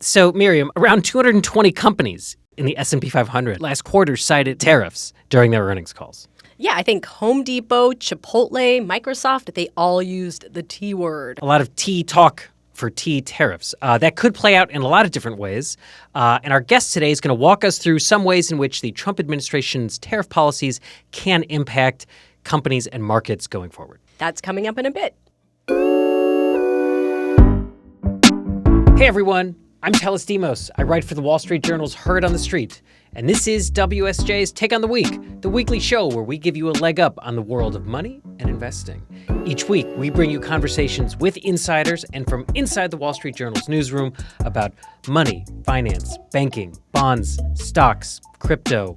So, Miriam, around 220 companies in the S&P 500 last quarter cited tariffs during their earnings calls. Yeah, I think Home Depot, Chipotle, Microsoft, they all used the T word. A lot of T talk for T tariffs. That could play out in a lot of different ways. And our guest today is going to walk us through some ways in which the Trump administration's tariff policies can impact companies and markets going forward. That's coming up in a bit. Hey, everyone. I'm Telis Demos. I write for the Wall Street Journal's Heard on the Street. And this is WSJ's Take on the Week, the weekly show where we give you a leg up on the world of money and investing. Each week, we bring you conversations with insiders and from inside the Wall Street Journal's newsroom about money, finance, banking, bonds, stocks, crypto.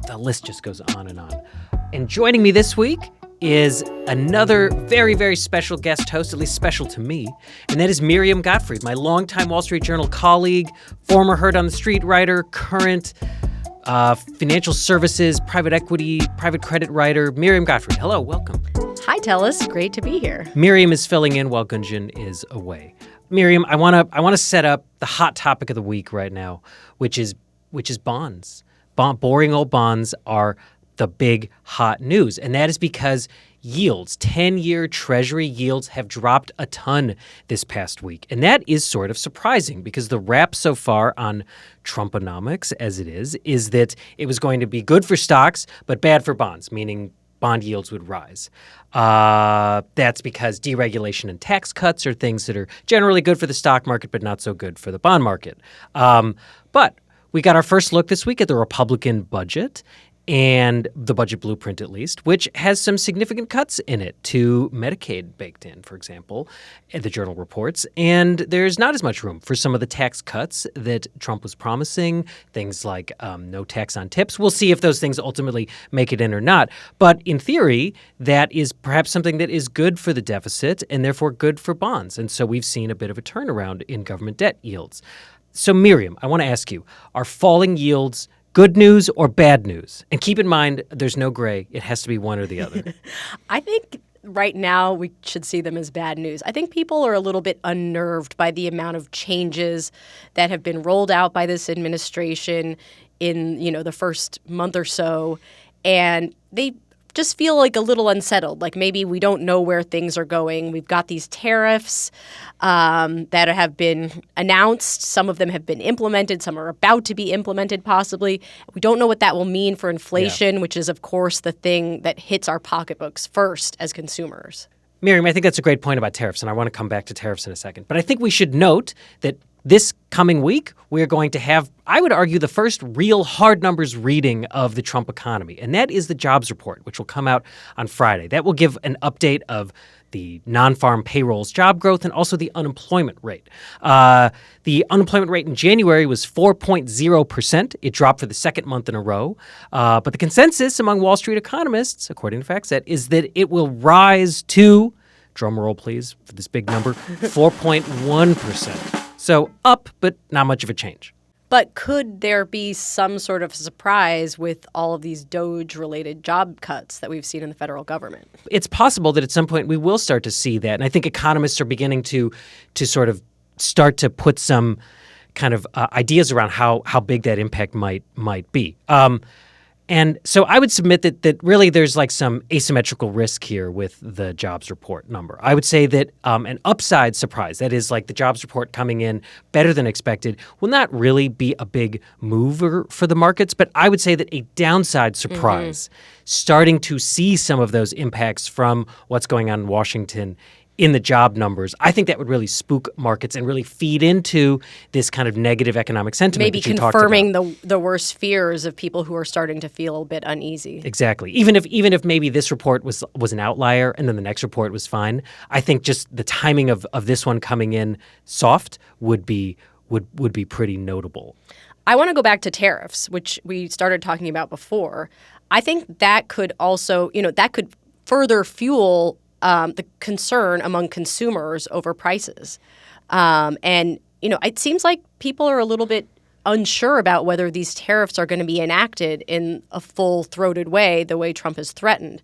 The list just goes on and on. And joining me this week is another very, very special guest host, at least special to me, and that is Miriam Gottfried, my longtime Wall Street Journal colleague, former Heard on the Street writer, current financial services, private equity, private credit writer. Miriam Gottfried, hello, welcome. Hi, Telis. Great to be here. Miriam is filling in while Gunjan is away. Miriam, I want to set up the hot topic of the week right now, which is bonds. Boring old bonds are the big hot news. And that is because yields, 10-year Treasury yields have dropped a ton this past week. And that is sort of surprising because the rap so far on Trumponomics, as it is that it was going to be good for stocks, but bad for bonds, meaning bond yields would rise. That's because deregulation and tax cuts are things that are generally good for the stock market, but not so good for the bond market. But we got our first look this week at the Republican budget, and the budget blueprint, at least, which has some significant cuts in it to Medicaid baked in, for example, the Journal reports. And there's not as much room for some of the tax cuts that Trump was promising, things like no tax on tips. We'll see if those things ultimately make it in or not. But in theory, that is perhaps something that is good for the deficit and therefore good for bonds. And so we've seen a bit of a turnaround in government debt yields. So, Miriam, I want to ask you, are falling yields good news or bad news? And keep in mind, there's no gray. It has to be one or the other. I think right now we should see them as bad news. I think people are a little bit unnerved by the amount of changes that have been rolled out by this administration in, the first month or so. And they just feel like a little unsettled, like maybe we don't know where things are going. We've got these tariffs that have been announced. Some of them have been implemented. Some are about to be implemented, possibly. We don't know what that will mean for inflation, which is, of course, the thing that hits our pocketbooks first as consumers. Miriam, I think that's a great point about tariffs, and I want to come back to tariffs in a second. But I think we should note that this coming week, we're going to have, I would argue, the first real hard numbers reading of the Trump economy, and that is the jobs report, which will come out on Friday. That will give an update of the non-farm payrolls job growth and also the unemployment rate. The unemployment rate in January was 4.0%. It dropped for the second month in a row. But the consensus among Wall Street economists, according to FactSet, is that it will rise to, drum roll please for this big number, 4.1%. So up, but not much of a change. But could there be some sort of surprise with all of these DOGE-related job cuts that we've seen in the federal government? It's possible that at some point we will start to see that. And I think economists are beginning to sort of start to put some kind of ideas around how big that impact might be. And so I would submit that really there's like some asymmetrical risk here with the jobs report number. I would say that an upside surprise, that is like the jobs report coming in better than expected, will not really be a big mover for the markets. But I would say that a downside surprise, starting to see some of those impacts from what's going on in Washington in the job numbers, I think that would really spook markets and really feed into this kind of negative economic sentiment maybe that you talked about. confirming the worst fears of people who are starting to feel a bit uneasy. Exactly. Even if maybe this report was an outlier and then the next report was fine, I think just the timing of this one coming in soft would be pretty notable. I want to go back to tariffs, which we started talking about before. I think that could also, that could further fuel the concern among consumers over prices. And it seems like people are a little bit unsure about whether these tariffs are going to be enacted in a full-throated way, the way Trump has threatened.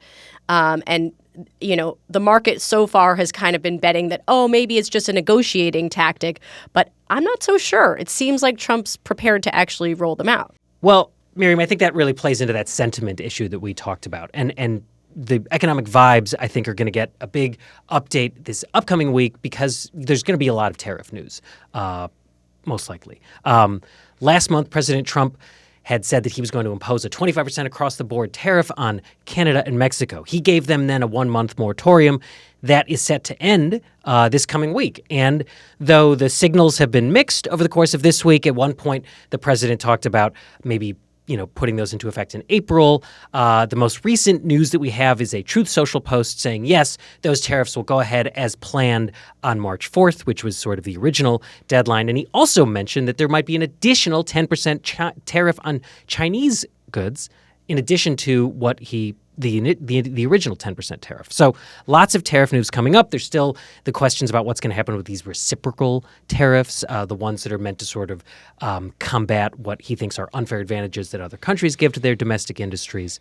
And the market so far has kind of been betting that, maybe it's just a negotiating tactic, but I'm not so sure. It seems like Trump's prepared to actually roll them out. Well, Miriam, I think that really plays into that sentiment issue that we talked about. And the economic vibes, I think, are going to get a big update this upcoming week because there's going to be a lot of tariff news, most likely. Last month, President Trump had said that he was going to impose a 25% across-the-board tariff on Canada and Mexico. He gave them then a 1-month moratorium that is set to end this coming week. And though the signals have been mixed over the course of this week, at one point the president talked about maybe putting those into effect in April. The most recent news that we have is a Truth Social post saying, yes, those tariffs will go ahead as planned on March 4th, which was sort of the original deadline. And he also mentioned that there might be an additional 10% tariff on Chinese goods in addition to what the original 10% tariff. So lots of tariff news coming up. There's still the questions about what's going to happen with these reciprocal tariffs, the ones that are meant to sort of combat what he thinks are unfair advantages that other countries give to their domestic industries.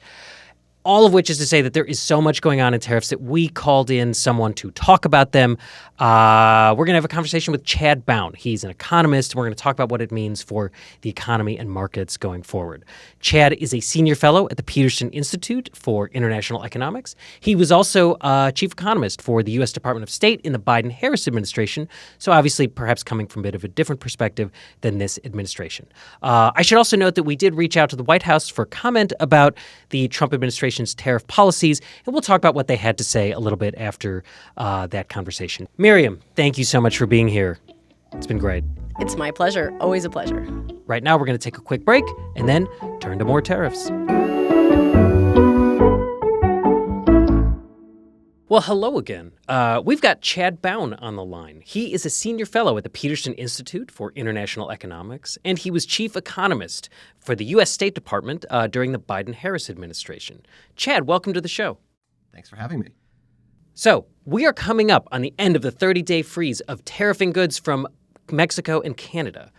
All of which is to say that there is so much going on in tariffs that we called in someone to talk about them. We're going to have a conversation with Chad Bown. He's an economist. We're going to talk about what it means for the economy and markets going forward. Chad is a senior fellow at the Peterson Institute for International Economics. He was also chief economist for the U.S. Department of State in the Biden-Harris administration, so obviously perhaps coming from a bit of a different perspective than this administration. I should also note that we did reach out to the White House for comment about the Trump administration's tariff policies, and we'll talk about what they had to say a little bit after that conversation. Miriam, thank you so much for being here. It's been great. It's my pleasure. Always a pleasure. Right now, we're going to take a quick break and then turn to more tariffs. Well, hello again. We've got Chad Bown on the line. He is a senior fellow at the Peterson Institute for International Economics, and he was chief economist for the U.S. State Department during the Biden-Harris administration. Chad, welcome to the show. Thanks for having me. So, we are coming up on the end of the 30-day freeze of tariffing goods from Mexico and Canada.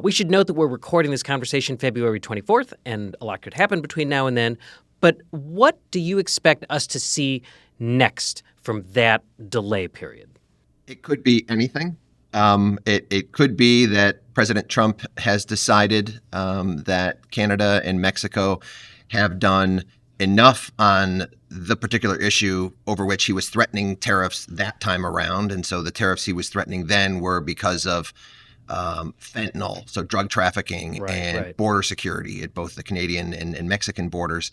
We should note that we're recording this conversation February 24th, and a lot could happen between now and then. But what do you expect us to see next from that delay period? It could be anything. It could be that President Trump has decided that Canada and Mexico have done enough on the particular issue over which he was threatening tariffs that time around. And so the tariffs he was threatening then were because of fentanyl, so drug trafficking and border security at both the Canadian and Mexican borders.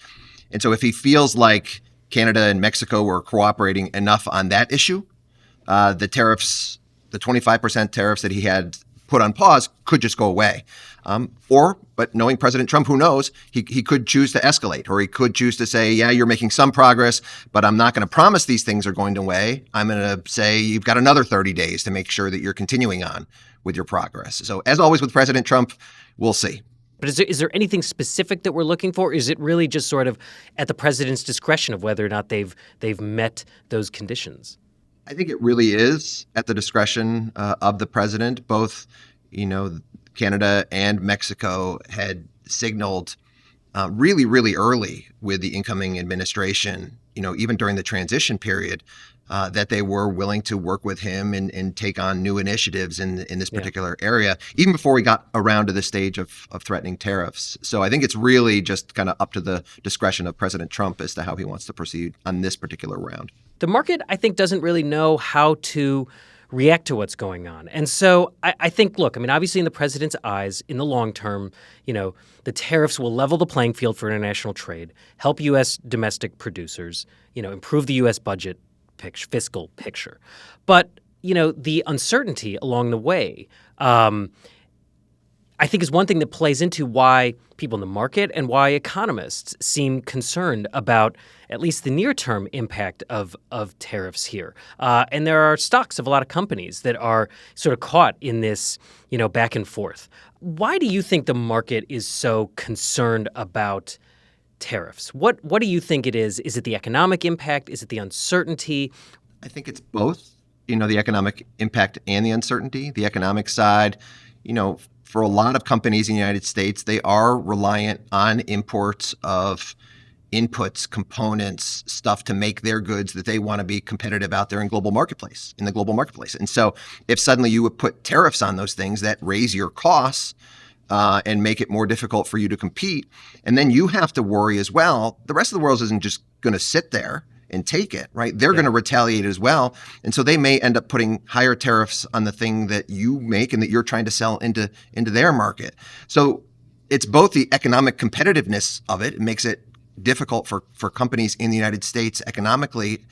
And so if he feels like Canada and Mexico were cooperating enough on that issue, the tariffs, the 25% tariffs that he had put on pause could just go away. But knowing President Trump, who knows, he could choose to escalate, or he could choose to say, yeah, you're making some progress, but I'm not going to promise these things are going away. I'm going to say you've got another 30 days to make sure that you're continuing on with your progress. So as always with President Trump, we'll see. But is there anything specific that we're looking for? Is it really just sort of at the president's discretion of whether or not they've met those conditions? I think it really is at the discretion of the president. Both, Canada and Mexico had signaled really, really early with the incoming administration, even during the transition period, that they were willing to work with him and take on new initiatives in this particular area, even before we got around to the stage of threatening tariffs. So I think it's really just kind of up to the discretion of President Trump as to how he wants to proceed on this particular round. The market, I think, doesn't really know how to react to what's going on. And so I think, obviously in the president's eyes, in the long term, the tariffs will level the playing field for international trade, help U.S. domestic producers, improve the U.S. budget fiscal picture. But, the uncertainty along the way, I think is one thing that plays into why people in the market and why economists seem concerned about at least the near-term impact of tariffs here. And there are stocks of a lot of companies that are sort of caught in this, back and forth. Why do you think the market is so concerned about tariffs? What do you think it is? Is it the economic impact? Is it the uncertainty? I think it's both, the economic impact and the uncertainty. The economic side, for a lot of companies in the United States, they are reliant on imports of inputs, components, stuff to make their goods that they want to be competitive out there in the global marketplace. And so if suddenly you would put tariffs on those things that raise your costs and make it more difficult for you to compete, and then you have to worry as well, the rest of the world isn't just going to sit there and take it, right? They're going to retaliate as well. And so they may end up putting higher tariffs on the thing that you make and that you're trying to sell into their market. So it's both the economic competitiveness of it. It makes it difficult for companies in the United States economically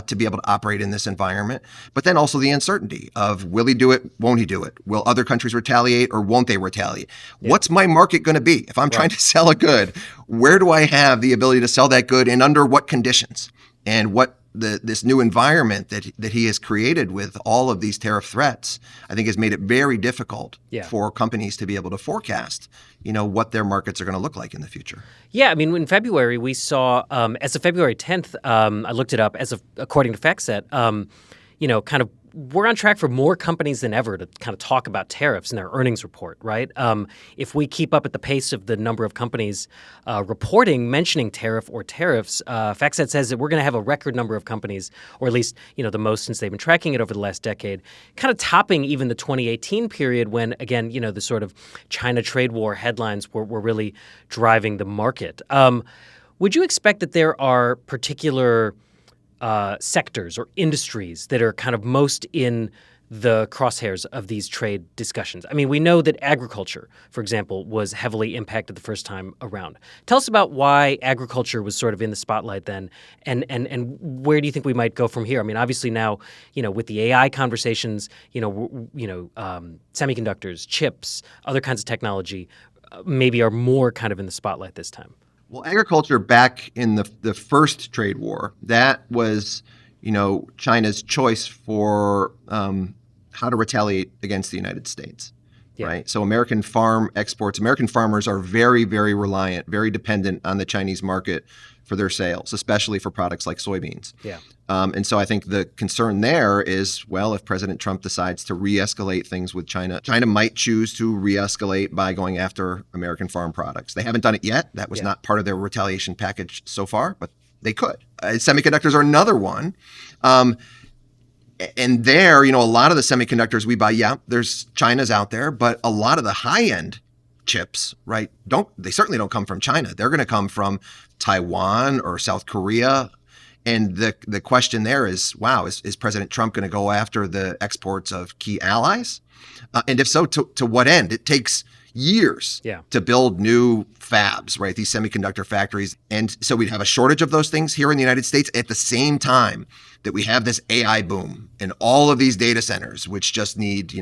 to be able to operate in this environment, but then also the uncertainty of will he do it, won't he do it? Will other countries retaliate or won't they retaliate? Yeah. What's my market going to be? If I'm trying to sell a good, where do I have the ability to sell that good and under what conditions? And what this new environment that he has created with all of these tariff threats, I think has made it very difficult for companies to be able to forecast, what their markets are going to look like in the future. Yeah, I mean, in February, we saw, as of February 10th, I looked it up, according to FactSet, kind of we're on track for more companies than ever to kind of talk about tariffs in their earnings report, right? If we keep up at the pace of the number of companies mentioning tariffs, FactSet says that we're going to have a record number of companies, or at least, the most since they've been tracking it over the last decade, kind of topping even the 2018 period when, again, the sort of China trade war headlines were really driving the market. Would you expect that there are particular sectors or industries that are kind of most in the crosshairs of these trade discussions? I mean, we know that agriculture, for example, was heavily impacted the first time around. Tell us about why agriculture was sort of in the spotlight then, and where do you think we might go from here? I mean, obviously now, with the AI conversations, semiconductors, chips, other kinds of technology, maybe are more kind of in the spotlight this time. Well, agriculture back in the first trade war, that was, China's choice for how to retaliate against the United States, right? So American farm exports, American farmers are very, very reliant, very dependent on the Chinese market for their sales, especially for products like soybeans. Yeah. And so I think the concern there is, well, if President Trump decides to re-escalate things with China, China might choose to re-escalate by going after American farm products. They haven't done it yet. That was not part of their retaliation package so far, but they could. Semiconductors are another one. And there, a lot of the semiconductors we buy, there's China's out there, but a lot of the high-end chips, right, they certainly don't come from China. They're going to come from Taiwan or South Korea. And the question there is, wow, is President Trump going to go after the exports of key allies? And if so, to what end? It takes years to build new fabs, right? These semiconductor factories. And so we'd have a shortage of those things here in the United States at the same time that we have this AI boom and all of these data centers, which just need,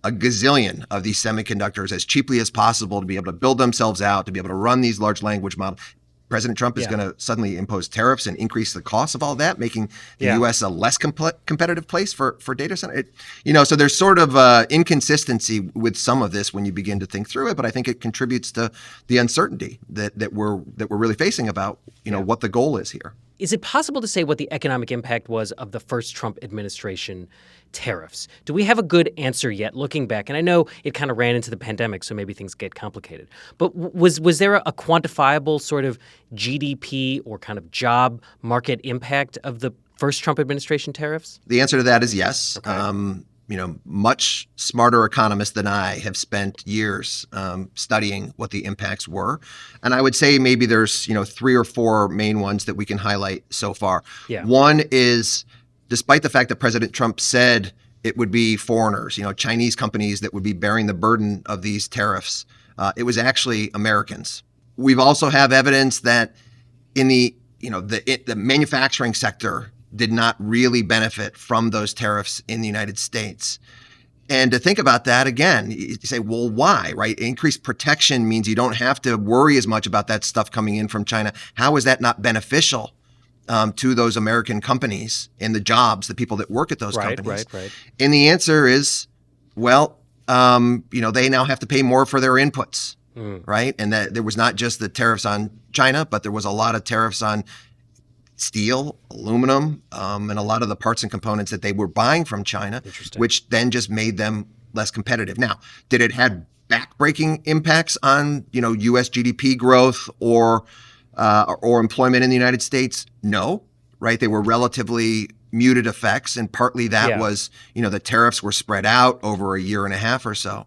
a gazillion of these semiconductors as cheaply as possible to be able to build themselves out, to be able to run these large language models. President Trump is going to suddenly impose tariffs and increase the cost of all that, making the U.S. a less competitive place for data center. So there's sort of inconsistency with some of this when you begin to think through it, but I think it contributes to the uncertainty that we're really facing about what the goal is here. Is it possible to say what the economic impact was of the first Trump administration tariffs? Do we have a good answer yet looking back? And I know it kind of ran into the pandemic, so maybe things get complicated. But was there a quantifiable sort of GDP or kind of job market impact of the first Trump administration tariffs? The answer to that is yes. Okay. Much smarter economists than I have spent years studying what the impacts were. And I would say maybe there's, 3 or 4 main ones that we can highlight so far. Yeah. One is, despite the fact that President Trump said it would be foreigners, Chinese companies that would be bearing the burden of these tariffs, it was actually Americans. We've also have evidence that in the manufacturing sector did not really benefit from those tariffs in the United States. And to think about that again, you say, well, why, right? Increased protection means you don't have to worry as much about that stuff coming in from China. How is that not beneficial to those American companies and the jobs, the people that work at those companies? Right. And the answer is, well, they now have to pay more for their inputs, right? And that there was not just the tariffs on China, but there was a lot of tariffs on steel, aluminum, and a lot of the parts and components that they were buying from China, which then just made them less competitive. Now, did it have backbreaking impacts on, U.S. GDP growth or or employment in the United States? No, right? They were relatively muted effects, and partly that was, the tariffs were spread out over a year and a half or so.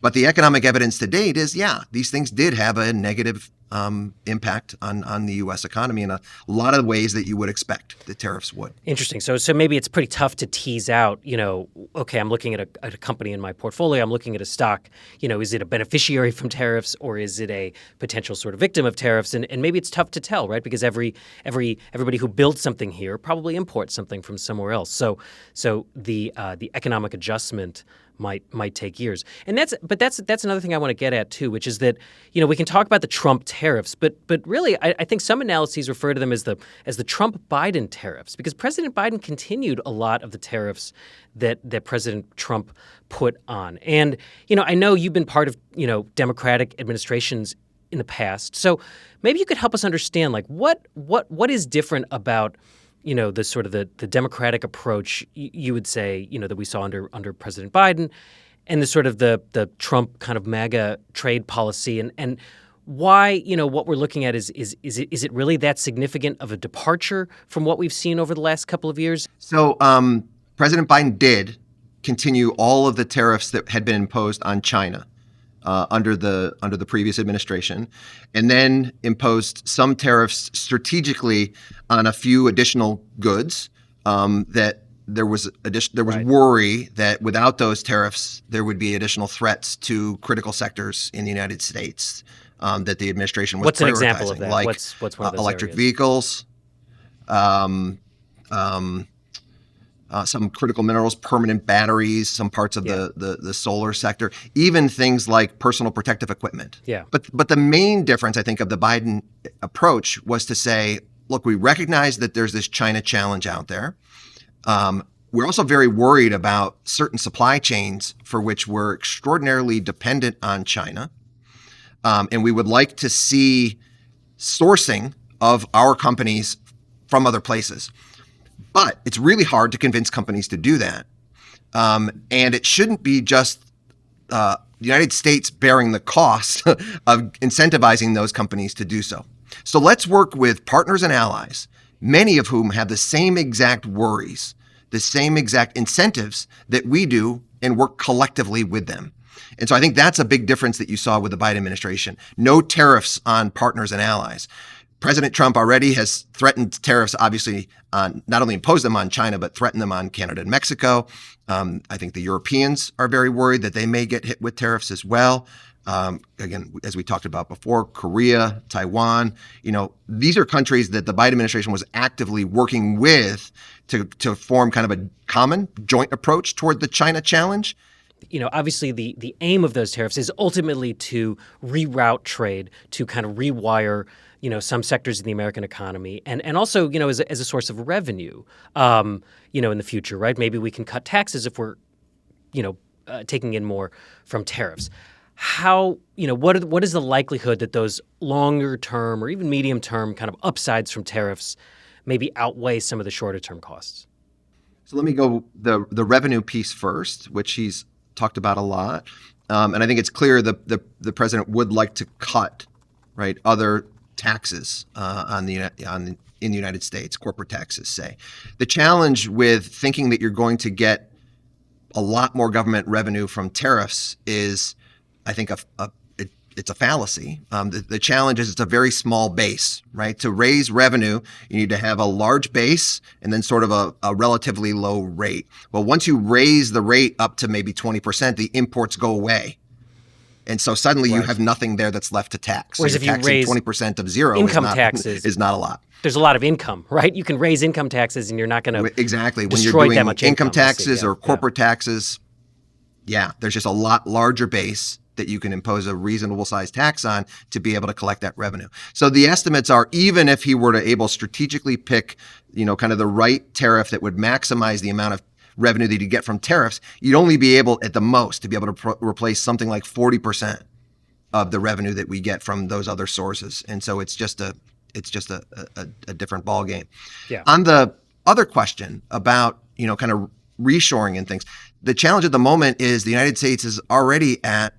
But the economic evidence to date is, these things did have a negative impact on the U.S. economy in a lot of ways that you would expect the tariffs would. Interesting. So maybe it's pretty tough to tease out, okay, I'm looking at a company in my portfolio, I'm looking at a stock, is it a beneficiary from tariffs or is it a potential sort of victim of tariffs? And maybe it's tough to tell, right? Because everybody who builds something here probably imports something from somewhere else. So the economic adjustment might take years. And that's another thing I want to get at too, which is that, we can talk about the Trump tariffs, but really I think some analyses refer to them as the Trump-Biden tariffs, because President Biden continued a lot of the tariffs that President Trump put on. And, I know you've been part of, Democratic administrations in the past. So maybe you could help us understand, like, what is different about the sort of the Democratic approach you would say, that we saw under President Biden, and the sort of the Trump kind of MAGA trade policy, and why, what we're looking at is it really that significant of a departure from what we've seen over the last couple of years? So President Biden did continue all of the tariffs that had been imposed on China under the previous administration, and then imposed some tariffs strategically on a few additional goods that there was worry that without those tariffs there would be additional threats to critical sectors in the United States that the administration was prioritizing. What's an example of that? Like what's one of those electric areas? vehicles, some critical minerals, permanent batteries, some parts of the solar sector, even things like personal protective equipment. Yeah. But the main difference, I think, of the Biden approach was to say, look, we recognize that there's this China challenge out there. We're also very worried about certain supply chains for which we're extraordinarily dependent on China. And we would like to see sourcing of our companies from other places. But it's really hard to convince companies to do that. And it shouldn't be just the United States bearing the cost of incentivizing those companies to do so. So let's work with partners and allies, many of whom have the same exact worries, the same exact incentives that we do, and work collectively with them. And so I think that's a big difference that you saw with the Biden administration. No tariffs on partners and allies. President Trump already has threatened tariffs, obviously, not only imposed them on China, but threatened them on Canada and Mexico. I think the Europeans are very worried that they may get hit with tariffs as well. Again, as we talked about before, Korea, Taiwan, these are countries that the Biden administration was actively working with to form kind of a common joint approach toward the China challenge. Obviously the aim of those tariffs is ultimately to reroute trade, to kind of rewire, some sectors of the American economy, and also, as a source of revenue, in the future, right? Maybe we can cut taxes if we're, taking in more from tariffs. How, what is the likelihood that those longer term or even medium term kind of upsides from tariffs maybe outweigh some of the shorter term costs? So let me go the revenue piece first, which he's talked about a lot. And I think it's clear the president would like to cut, right, other taxes in the United States, corporate taxes, say. The challenge with thinking that you're going to get a lot more government revenue from tariffs is, I think, it's a fallacy. The challenge is it's a very small base, right? To raise revenue, you need to have a large base and then sort of a relatively low rate. Well, once you raise the rate up to maybe 20%, the imports go away. And so suddenly you have nothing there that's left to tax. Whereas so if you raise 20% of zero income taxes is not a lot. There's a lot of income, right? You can raise income taxes and you're not going to exactly when destroy you're doing that much income taxes or corporate taxes. Yeah, there's just a lot larger base that you can impose a reasonable size tax on to be able to collect that revenue. So the estimates are, even if he were to able strategically pick, kind of the right tariff that would maximize the amount of revenue that you get from tariffs, you'd only be able at the most to be able to replace something like 40% of the revenue that we get from those other sources. And so it's just a different ballgame. Yeah. On the other question about, kind of reshoring and things, the challenge at the moment is the United States is already at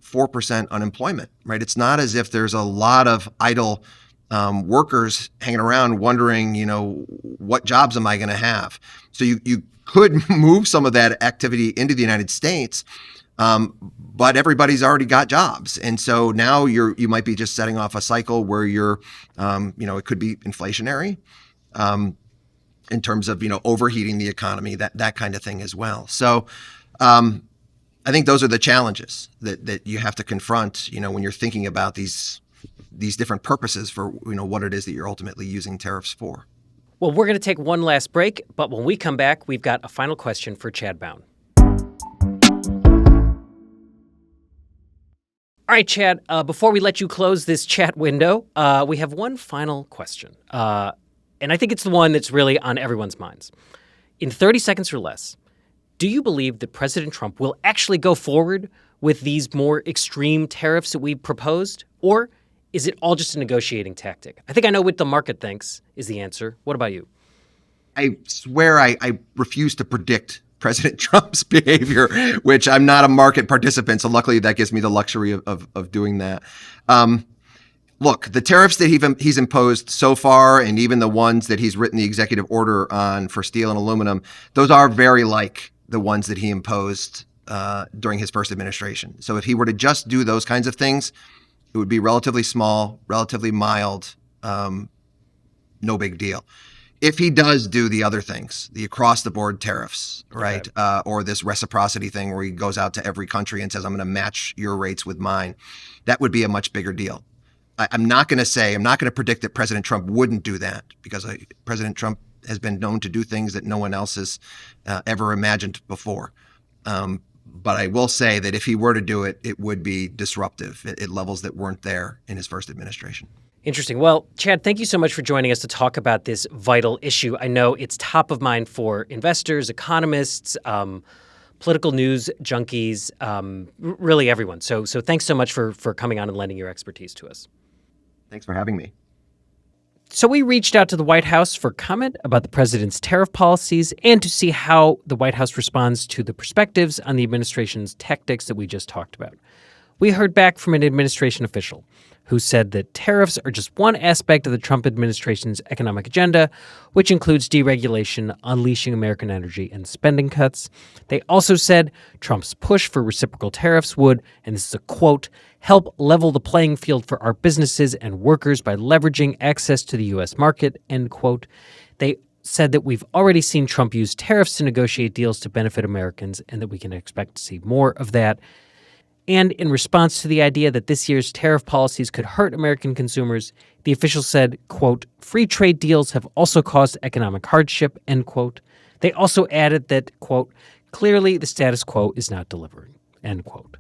4% unemployment, right? It's not as if there's a lot of idle workers hanging around wondering, what jobs am I going to have? So you could move some of that activity into the United States, but everybody's already got jobs, and so now you might be just setting off a cycle where you're, it could be inflationary, in terms of overheating the economy, that kind of thing as well. So I think those are the challenges that you have to confront, when you're thinking about these different purposes for what it is that you're ultimately using tariffs for. Well, we're going to take one last break, but when we come back, we've got a final question for Chad Bown. All right, Chad, before we let you close this chat window, we have one final question. And I think it's the one that's really on everyone's minds. In 30 seconds or less, do you believe that President Trump will actually go forward with these more extreme tariffs that we proposed? Or is it all just a negotiating tactic? I think I know what the market thinks is the answer. What about you? I swear I refuse to predict President Trump's behavior, which I'm not a market participant, so luckily that gives me the luxury of doing that. Look, the tariffs that he's imposed so far, and even the ones that he's written the executive order on for steel and aluminum, those are very like the ones that he imposed during his first administration. So if he were to just do those kinds of things, it would be relatively small, relatively mild, no big deal. If he does do the other things, the across-the-board tariffs, right, or this reciprocity thing where he goes out to every country and says, I'm going to match your rates with mine, that would be a much bigger deal. I'm not going to predict that President Trump wouldn't do that, because President Trump has been known to do things that no one else has ever imagined before. But I will say that if he were to do it, it would be disruptive at levels that weren't there in his first administration. Interesting. Well, Chad, thank you so much for joining us to talk about this vital issue. I know it's top of mind for investors, economists, political news junkies, really everyone. So thanks so much for coming on and lending your expertise to us. Thanks for having me. So we reached out to the White House for comment about the president's tariff policies and to see how the White House responds to the perspectives on the administration's tactics that we just talked about. We heard back from an administration official who said that tariffs are just one aspect of the Trump administration's economic agenda, which includes deregulation, unleashing American energy, and spending cuts. They also said Trump's push for reciprocal tariffs would, and this is a quote, help level the playing field for our businesses and workers by leveraging access to the U.S. market, end quote. They said that we've already seen Trump use tariffs to negotiate deals to benefit Americans and that we can expect to see more of that. And in response to the idea that this year's tariff policies could hurt American consumers, the official said, quote, free trade deals have also caused economic hardship, end quote. They also added that, quote, clearly the status quo is not delivering, end quote.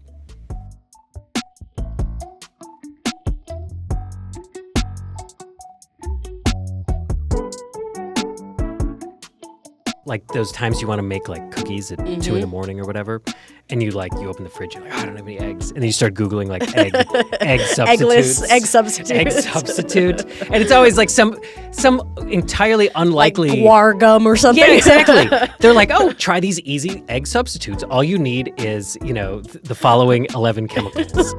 Like those times you want to make like cookies at 2 a.m. or whatever, and you open the fridge, you're like, oh, I don't have any eggs, and then you start Googling like egg substitutes, egg substitute, and it's always like some entirely unlikely like guar gum or something. Yeah, exactly. They're like, oh, try these easy egg substitutes. All you need is the following 11 chemicals.